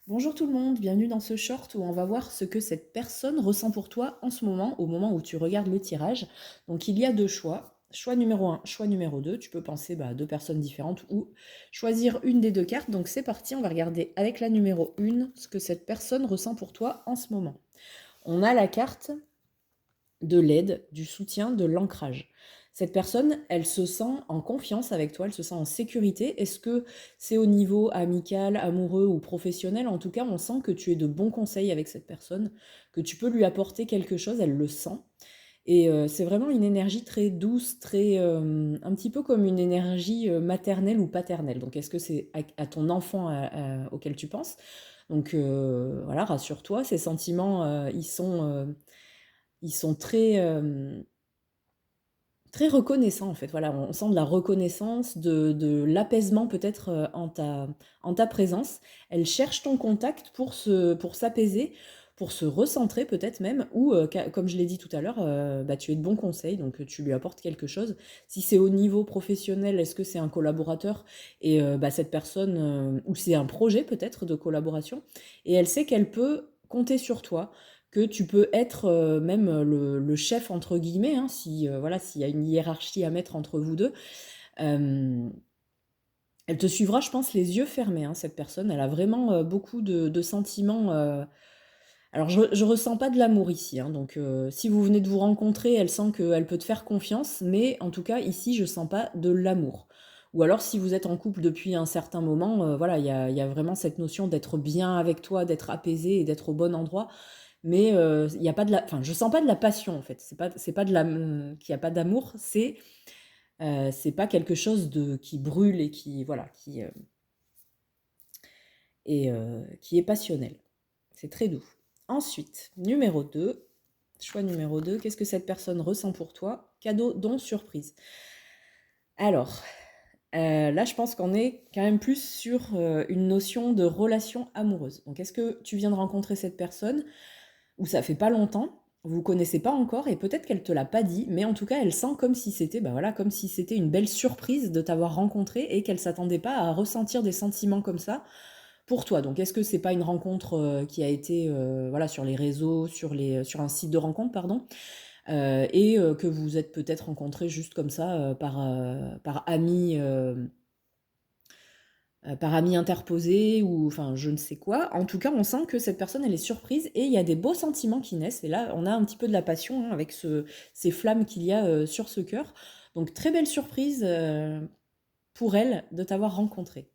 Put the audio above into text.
Bonjour tout le monde, bienvenue dans ce short où on va voir ce que cette personne ressent pour toi en ce moment, au moment où tu regardes le tirage. Donc il y a deux choix. Choix numéro un, choix numéro 2. Tu peux penser à deux personnes différentes ou choisir une des deux cartes. Donc c'est parti, on va regarder avec la numéro 1 ce que cette personne ressent pour toi en ce moment. On a la carte de l'aide, du soutien, de l'ancrage. Cette personne, elle se sent en confiance avec toi, elle se sent en sécurité. Est-ce que c'est au niveau amical, amoureux ou professionnel? En tout cas, on sent que tu es de bons conseils avec cette personne, que tu peux lui apporter quelque chose, elle le sent. Et c'est vraiment une énergie très douce, très, un petit peu comme une énergie maternelle ou paternelle. Donc, est-ce que c'est à ton enfant auquel tu penses? Donc, voilà, rassure-toi, ces sentiments, ils sont très, très reconnaissants en fait. Voilà, on sent de la reconnaissance, de l'apaisement peut-être en ta présence. Elle cherche ton contact pour s'apaiser, pour se recentrer peut-être même, ou comme je l'ai dit tout à l'heure, tu es de bons conseils, donc tu lui apportes quelque chose. Si c'est au niveau professionnel, est-ce que c'est un collaborateur et cette personne, ou c'est un projet peut-être de collaboration, et elle sait qu'elle peut compter sur toi, que tu peux être même le chef entre guillemets, hein, si voilà, s'il y a une hiérarchie à mettre entre vous deux. Euh, Elle te suivra, je pense, les yeux fermés, hein, cette personne. Elle a vraiment beaucoup de sentiments. Alors, je ressens pas de l'amour ici, hein, donc si vous venez de vous rencontrer, elle sent qu'elle peut te faire confiance, mais en tout cas, ici, je sens pas de l'amour. Ou alors, si vous êtes en couple depuis un certain moment, voilà, il y a vraiment cette notion d'être bien avec toi, d'être apaisé et d'être au bon endroit. Mais il y a pas de la, enfin, je sens pas de la passion en fait. C'est pas de la, qu'il y a pas d'amour. C'est pas quelque chose de qui brûle et qui voilà, qui est passionnel. C'est très doux. Ensuite, numéro 2, choix numéro 2. Qu'est-ce que cette personne ressent pour toi? Cadeau, don, surprise. Alors, là, je pense qu'on est quand même plus sur une notion de relation amoureuse. Donc, est-ce que tu viens de rencontrer cette personne ou ça fait pas longtemps, vous vous connaissez pas encore et peut-être qu'elle te l'a pas dit, mais en tout cas, elle sent comme si c'était voilà, comme si c'était une belle surprise de t'avoir rencontré et qu'elle s'attendait pas à ressentir des sentiments comme ça pour toi. Donc est-ce que c'est pas une rencontre qui a été voilà, sur les réseaux, sur un site de rencontre pardon, et que vous êtes peut-être rencontrés juste comme ça par ami interposé ou enfin je ne sais quoi. En tout cas, on sent que cette personne, elle est surprise et il y a des beaux sentiments qui naissent. Et là, on a un petit peu de la passion, hein, avec ces flammes qu'il y a sur ce cœur. Donc très belle surprise pour elle de t'avoir rencontré.